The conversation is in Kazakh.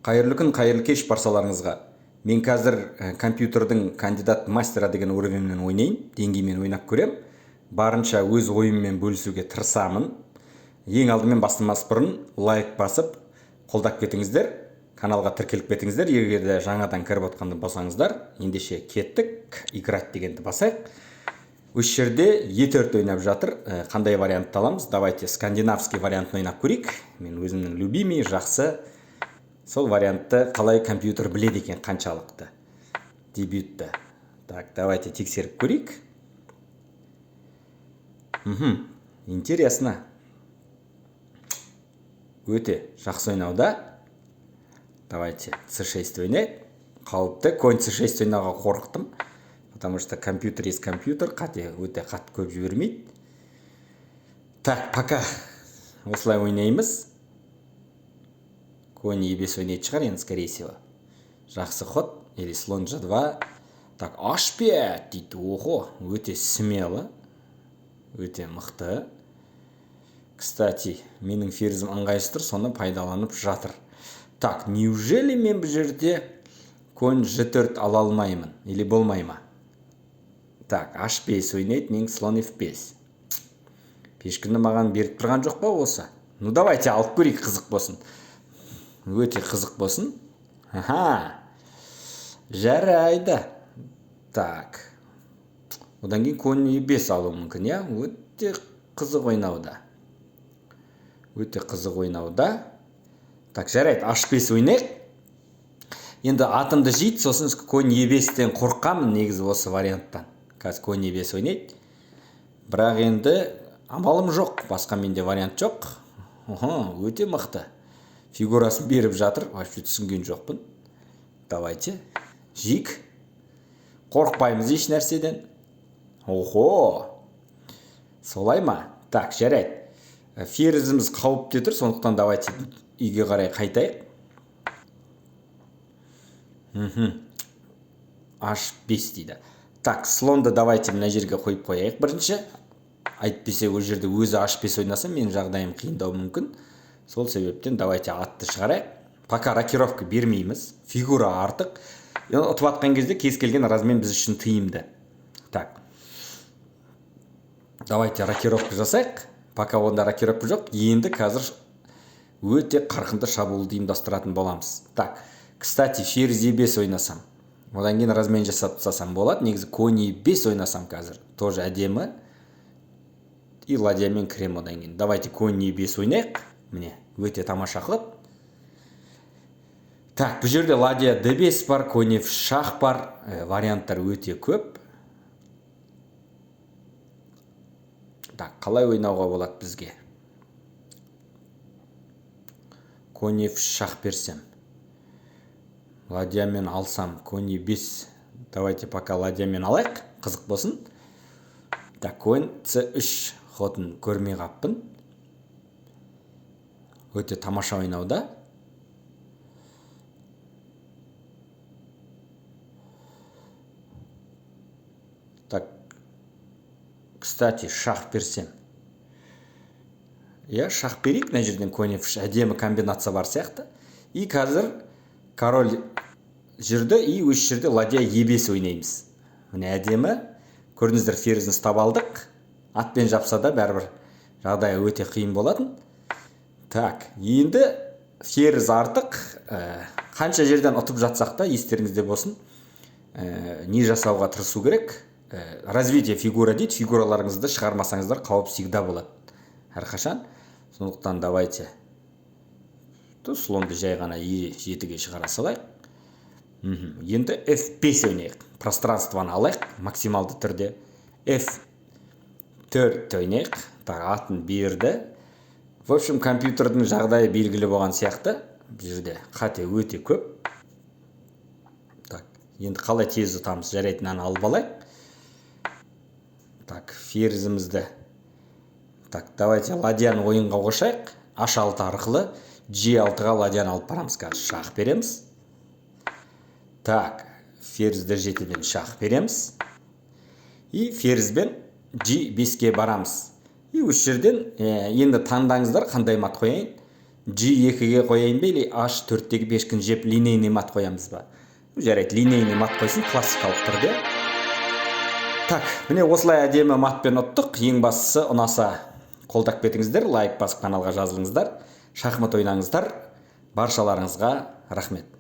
Қайырлы күн, қайырлы кеш барсаларыңызға. Мен қазір компьютердің кандидат мастера деген уровеньмен ойнайын, деңгеймен ойнап көрем. Барынша өз ойыммен бөлісуге тырысамын. Ең алдымен бастамас бұрын лайк басып, қолдап кетіңіздер, каналға тіркеліп кетіңіздер. Егер де жаңадан кіріп отқанды болсаңыздар, ендеше кеттік, играть дегенді басайық. Осы жерде E4 ойнап жатыр. Қандай вариантты аламыз? Давайте скандинавский вариантын ойнап көрейік. Мен өзімнің любимый, жақсы сол вариантты қалай компьютер біледі екен, қаншалықты дебютті. Так, давайте тексеріп көрейік. Интересно. Өте жақсы ойнауда. Давайте C6 ойнайық. Қауіпті. Конь C6 ойнауға қорықтым. Потому что компьютер есть компьютер. Өте қатты көп жібермейді. Так, пока осылай ойнаймыз. Конь E5 ойнайды шығар, енді, скорее всего. Жақсы ход. Или слон G2. Так, H5 дейді. Ого, өте смело. Өте мықты. Кстати, менің ферзім ыңғайсыз тұр, соны пайдаланып жатыр. Так, неужели мен бұл жерде конь G4 ала алмаймын? Или болмай ма? Так, H5 ойнайды, мен слон F5. Пешкіні маған беріп тұрған жоқ па осы? Ну, давайте алып көрейік, қызық болсын. Өте қызық болсын. Аха. Жарайды. Так. Одан кейін конь E5 алу мүмкін, я? Өте қызық ойнауда. Өте қызық ойнауда. Так, жарайды, H5 ойнайық. Енді атымды жейді, сосын конь E5-тен қорқамын негізі осы варианттан. Қазір конь E5 ойнайды. Бірақ енді амалым жоқ, басқа менде вариант жоқ. Өте мықты. Фигурасын беріп жатыр, вообще түсінген жоқпын. Давайте. Жик. Қорқпаймыз еш нәрседен. Охо. Солай ма? Так, жарайды. Ферзіміз қауіпте тұр, сондықтан давайте үйге қарай қайтайық. H5 дейді. Так, слонды давайте мына жерге қойып қояйық бірінші. Айтпесе ол жерде өзі H5 ойнаса, мен жағдайым қиындау мүмкін. Сол себептен давайте атты шығарайық. Пока рокировка бермейміз. Фигура артық. Ұтып атқан кезде кез келген размен біз үшін тиімді. Так. Давайте рокировка жасайық. Пока онда рокировка жоқ. Енді қазір өте қарқынды шабуылды ұйымдастыратын боламыз. Так. Кстати, ферзь E5 ойнасам. Одан кейін размен жасап тастасам болады. Негізі конь E5 ойнасам қазір. Тоже әдемі. И ладьямен кірем одан кейін. Давайте конь E5 ойнайық. Міне, өте тамаша ход. Так, бұл жерде ладья D5 бар, конь F шах бар. Варианттар өте көп. Так, қалай ойнауға болады бізге? Конь F шах берсем. Ладьямен алсам, конь E5. Давайте пока ладьямен алайық, қызық болсын. Так, конь C3 ходын көрмей қаппын. Өте тамаша ойнауда. Так, кстати, шах берсем. Я шах берейік, мына жерден конь F әдемі комбинация бар сияқты. И қазір король жүрді, и өз жерде ладья E5 ойнаймыз. Міне әдемі. Көрдіңіздер, ферзін ұстап алдық. Атпен жапса да бәрібір жағдай өте қиын болатын. Так, енді ферзь артық. Қанша жерден ұтып жатсақ та, естеріңізде болсын, не жасауға тырысу керек. Развитие фигура дейді. Фигураларыңызды шығармасаңыздар қауіп всегда болады. Әрқашан. Сондықтан давайте слонды жай ғана E7-ге шығара салайық. Енді F5 ойнайық. Пространствоны алайық максималды түрде. F4 ойнайық. Так, атын берді. В общем, компьютердің жағдайы белгілі болған сияқты. Бұл жерде қате өте көп. Так, енді қалай тез ұтамыз? Жарайтынын алып алайық. Так, ферзімізді. Так, давайте ладьяны ойынға қошайық. H6 арқылы G6-ға ладьяны алып барамыз. Шах береміз. Так, ферзді жетеден шах береміз. И ферзбен G5-ке барамыз. И осы жерден енді таңдаңыздар, қандай мат қояйын. G2-ге қояйын ба, или H4-тегі пешкін жеп линейный мат қоямыз ба? Жарайды, линейный мат қойсын, классикалық түрде. Так, міне осылай әдемі матпен ұттық. Ең бастысы, ұнаса қолдап кетіңіздер, лайк басып каналға жазылыңыздар, шахмат ойнаңыздар. Баршаларыңызға рахмет.